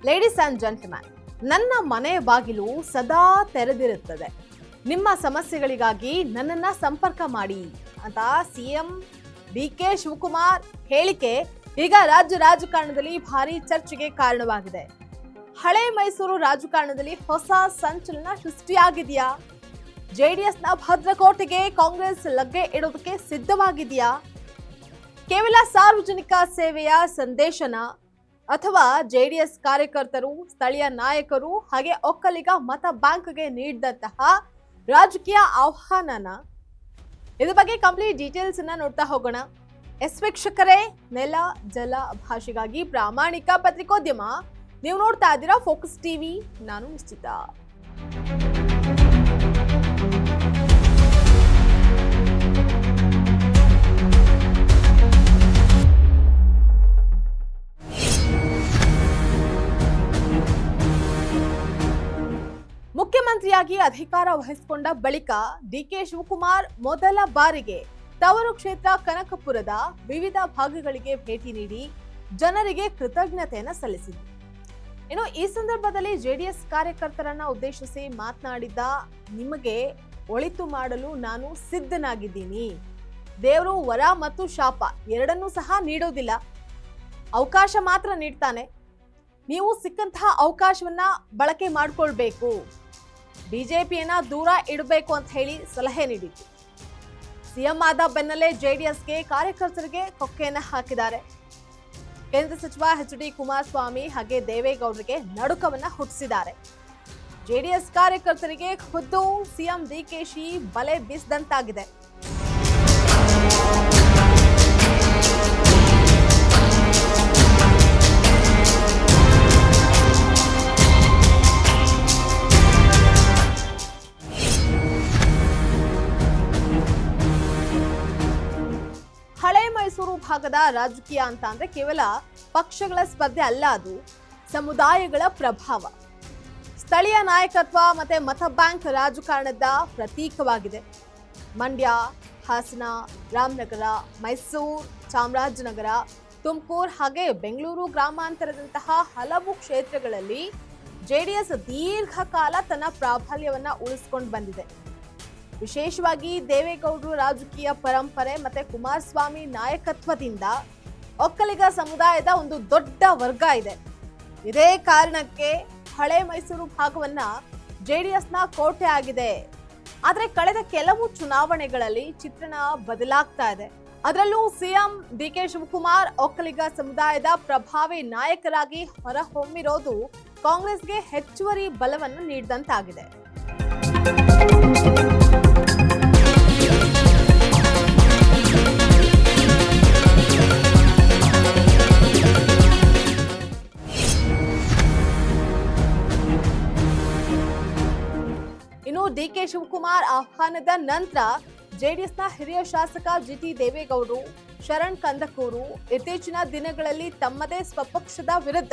Ladies and gentleman, ನನ್ನ ಮನೆ ಬಾಗಿಲು ಸದಾ ತೆರೆದಿರುತ್ತದೆ. ನಿಮ್ಮ ಸಮಸ್ಯೆಗಳಿಗಾಗಿ ನನ್ನನ್ನ ಸಂಪರ್ಕ ಮಾಡಿ ಅಂತ ಸಿಎಂ ಡಿಕೆ ಶಿವಕುಮಾರ್ ಹೇಳಿಕೆ ಈಗ ರಾಜಕಾರಣದಲ್ಲಿ ಭಾರಿ ಚರ್ಚೆಗೆ ಕಾರಣವಾಗಿದೆ. ಹಳೆ ಮೈಸೂರು ರಾಜಕಾರಣದಲ್ಲಿ ಹೊಸ ಸಂಚಲನ ಸೃಷ್ಟಿಯಾಗಿದೆಯಾ? ಜೆಡಿಎಸ್ನ ಭದ್ರಕೋಟೆಗೆ ಕಾಂಗ್ರೆಸ್ ಲಗ್ಗೆ ಇಡೋದಕ್ಕೆ ಸಿದ್ಧವಾಗಿದೆಯಾ? ಕೇವಲ ಸಾರ್ವಜನಿಕ ಸೇವೆಯ ಸಂದೇಶನ ಅಥವಾ ಜೆಡಿಎಸ್ ಕಾರ್ಯಕರ್ತರು, ಸ್ಥಳೀಯ ನಾಯಕರು ಹಾಗೆ ಒಕ್ಕಲಿಗ ಮತ ಬ್ಯಾಂಕ್ಗೆ ನೀಡಿದಂತಹ ರಾಜಕೀಯ ಆಹ್ವಾನನ? ಇದ್ರ ಬಗ್ಗೆ ಕಂಪ್ಲೀಟ್ ಡೀಟೇಲ್ಸ್ ಅನ್ನ ನೋಡ್ತಾ ಹೋಗೋಣ. ವೀಕ್ಷಕರೇ, ನೆಲ ಜಲ ಭಾಷೆಗಾಗಿ ಪ್ರಾಮಾಣಿಕ ಪತ್ರಿಕೋದ್ಯಮ. ನೀವು ನೋಡ್ತಾ ಇದ್ದೀರಾ ಫೋಕಸ್ ಟಿವಿ. ನಾನು ನಿಶ್ಚಿತ. ಮುಖ್ಯಮಂತ್ರಿಯಾಗಿ ಅಧಿಕಾರ ವಹಿಸಿಕೊಂಡ ಬಳಿಕ ಡಿಕೆ ಶಿವಕುಮಾರ್ ಮೊದಲ ಬಾರಿಗೆ ತವರು ಕ್ಷೇತ್ರ ಕನಕಪುರದ ವಿವಿಧ ಭಾಗಗಳಿಗೆ ಭೇಟಿ ನೀಡಿ ಜನರಿಗೆ ಕೃತಜ್ಞತೆಯನ್ನು ಸಲ್ಲಿಸಿದರು. ಇನ್ನು ಈ ಸಂದರ್ಭದಲ್ಲಿ ಜೆಡಿಎಸ್ ಕಾರ್ಯಕರ್ತರನ್ನ ಉದ್ದೇಶಿಸಿ ಮಾತನಾಡಿದ, ನಿಮಗೆ ಒಳಿತು ಮಾಡಲು ನಾನು ಸಿದ್ಧನಾಗಿದ್ದೀನಿ. ದೇವರು ವರ ಮತ್ತು ಶಾಪ ಎರಡನ್ನೂ ಸಹ ನೀಡೋದಿಲ್ಲ, ಅವಕಾಶ ಮಾತ್ರ ನೀಡ್ತಾನೆ. ನೀವು ಸಿಕ್ಕಂತಹ ಅವಕಾಶವನ್ನ ಬಳಕೆ ಮಾಡ್ಕೊಳ್ಬೇಕು. ಬಿಜೆಪಿಯನ್ನ ದೂರ ಇಡಬೇಕು ಅಂತ ಹೇಳಿ ಸಲಹೆ ನೀಡಿತು. ಸಿಎಂ ಆದ ಬೆನ್ನಲ್ಲೇ ಜೆಡಿಎಸ್ಗೆ ಕಾರ್ಯಕರ್ತರಿಗೆ ಕೊಕ್ಕೆಯನ್ನ ಹಾಕಿದ್ದಾರೆ. ಕೇಂದ್ರ ಸಚಿವ ಎಚ್.ಡಿ. ಕುಮಾರಸ್ವಾಮಿ ಹಾಗೆ ದೇವೇಗೌಡರಿಗೆ ನಡುಕವನ್ನ ಹುಟ್ಟಿಸಿದ್ದಾರೆ. ಜೆಡಿಎಸ್ ಕಾರ್ಯಕರ್ತರಿಗೆ ಖುದ್ದು ಸಿಎಂ ಡಿಕೆಶಿ ಬಲೆ ಬೀಸಿದಂತಾಗಿದೆ. ಹಳೆ ಮೈಸೂರು ಭಾಗದ ರಾಜಕೀಯ ಅಂತ ಅಂದ್ರೆ ಕೇವಲ ಪಕ್ಷಗಳ ಸ್ಪರ್ಧೆ ಅಲ್ಲ, ಅದು ಸಮುದಾಯಗಳ ಪ್ರಭಾವ, ಸ್ಥಳೀಯ ನಾಯಕತ್ವ ಮತ್ತೆ ಮತ ಬ್ಯಾಂಕ್ ರಾಜಕಾರಣದ ಪ್ರತೀಕವಾಗಿದೆ. ಮಂಡ್ಯ, ಹಾಸನ, ರಾಮನಗರ, ಮೈಸೂರು, ಚಾಮರಾಜನಗರ, ತುಮಕೂರು ಹಾಗೆ ಬೆಂಗಳೂರು ಗ್ರಾಮಾಂತರದಂತಹ ಹಲವು ಕ್ಷೇತ್ರಗಳಲ್ಲಿ ಜೆಡಿಎಸ್ ದೀರ್ಘಕಾಲ ತನ್ನ ಪ್ರಾಬಲ್ಯವನ್ನ ಉಳಿಸಿಕೊಂಡು ಬಂದಿದೆ. ವಿಶೇಷವಾಗಿ ದೇವೇಗೌಡರು ರಾಜಕೀಯ ಪರಂಪರೆ ಮತ್ತೆ ಕುಮಾರಸ್ವಾಮಿ ನಾಯಕತ್ವದಿಂದ ಒಕ್ಕಲಿಗ ಸಮುದಾಯದ ಒಂದು ದೊಡ್ಡ ವರ್ಗ ಇದೆ. ಇದೇ ಕಾರಣಕ್ಕೆ ಹಳೆ ಮೈಸೂರು ಭಾಗವನ್ನ ಜೆಡಿಎಸ್ನ ಕೋಟೆ ಆಗಿದೆ. ಆದ್ರೆ ಕಳೆದ ಕೆಲವು ಚುನಾವಣೆಗಳಲ್ಲಿ ಚಿತ್ರಣ ಬದಲಾಗ್ತಾ ಇದೆ. ಅದರಲ್ಲೂ ಸಿಎಂ ಡಿಕೆ ಶಿವಕುಮಾರ್ ಒಕ್ಕಲಿಗ ಸಮುದಾಯದ ಪ್ರಭಾವಿ ನಾಯಕರಾಗಿ ಹೊರಹೊಮ್ಮಿರೋದು ಕಾಂಗ್ರೆಸ್ಗೆ ಹೆಚ್ಚುವರಿ ಬಲವನ್ನು ನೀಡಿದಂತಾಗಿದೆ. ಇನ್ನು ಡಿಕೆ ಶಿವಕುಮಾರ್ ಆಹ್ವಾನದ ನಂತರ ಜೆಡಿಎಸ್ನ ಹಿರಿಯ ಶಾಸಕ ಜಿಟಿ ದೇವೇಗೌಡರು, ಶರಣ್ ಕಂದಕೂರು ಇತ್ತೀಚಿನ ದಿನಗಳಲ್ಲಿ ತಮ್ಮದೇ ಸ್ವಪಕ್ಷದ ವಿರುದ್ಧ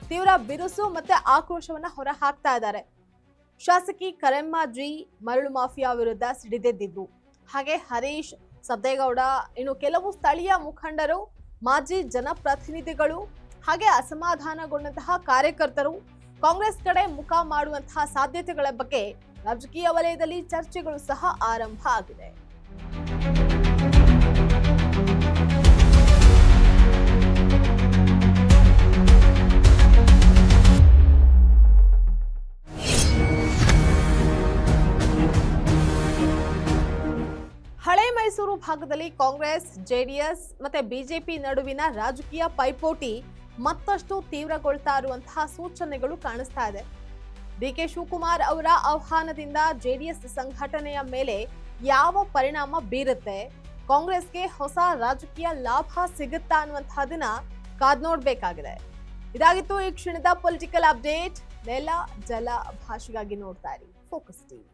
ತೀವ್ರ ಬಿರುಸು ಮತ್ತೆ ಆಕ್ರೋಶವನ್ನ ಹೊರ ಹಾಕ್ತಾ ಇದ್ದಾರೆ. ಶಾಸಕಿ ಕರೆಮ್ಮ ಜಿ ಮರಳು ಮಾಫಿಯಾ ವಿರುದ್ಧ ಸಿಡಿದೆದ್ದಿದ್ರು. ಹಾಗೆ ಹರೀಶ್ ಸದ್ದೇಗೌಡ, ಇನ್ನು ಕೆಲವು ಸ್ಥಳೀಯ ಮುಖಂಡರು, ಮಾಜಿ ಜನಪ್ರತಿನಿಧಿಗಳು ಹಾಗೆ ಅಸಮಾಧಾನಗೊಂಡಂತಹ ಕಾರ್ಯಕರ್ತರು ಕಾಂಗ್ರೆಸ್ ಕಡೆ ಮುಖ ಮಾಡುವಂತಹ ಸಾಧ್ಯತೆಗಳ ಬಗ್ಗೆ ರಾಜಕೀಯ ವಲಯದಲ್ಲಿ ಚರ್ಚೆಗಳು ಸಹ ಆರಂಭ ಆಗಿದೆ. ಹಳೆ ಮೈಸೂರು ಭಾಗದಲ್ಲಿ ಕಾಂಗ್ರೆಸ್, ಜೆಡಿಎಸ್ ಮತ್ತೆ ಬಿಜೆಪಿ ನಡುವಿನ ರಾಜಕೀಯ ಪೈಪೋಟಿ ಮತ್ತಷ್ಟು ತೀವ್ರಗೊಳ್ತಾ ಇರುವಂತಹ ಸೂಚನೆಗಳು ಕಾಣಿಸ್ತಾ ಇದೆ. ಡಿಕೆ ಶಿವಕುಮಾರ್ ಅವರ ಆಹ್ವಾನದಿಂದ ಜೆಡಿಎಸ್ ಸಂಘಟನೆಯ ಮೇಲೆ ಯಾವ ಪರಿಣಾಮ ಬೀರುತ್ತೆ, ಕಾಂಗ್ರೆಸ್ಗೆ ಹೊಸ ರಾಜಕೀಯ ಲಾಭ ಸಿಗುತ್ತಾ ಅನ್ನುವಂತಹದನ್ನ ಕಾದ್ ನೋಡ್ಬೇಕಾಗಿದೆ. ಇದಾಗಿತ್ತು ಈ ಕ್ಷಣದ ಪೊಲಿಟಿಕಲ್ ಅಪ್ಡೇಟ್. ನೆಲ ಜಲ ಭಾಷೆಗಾಗಿ ನೋಡ್ತಾ ಇರಿ ಫೋಕಸ್ ಟಿವಿ.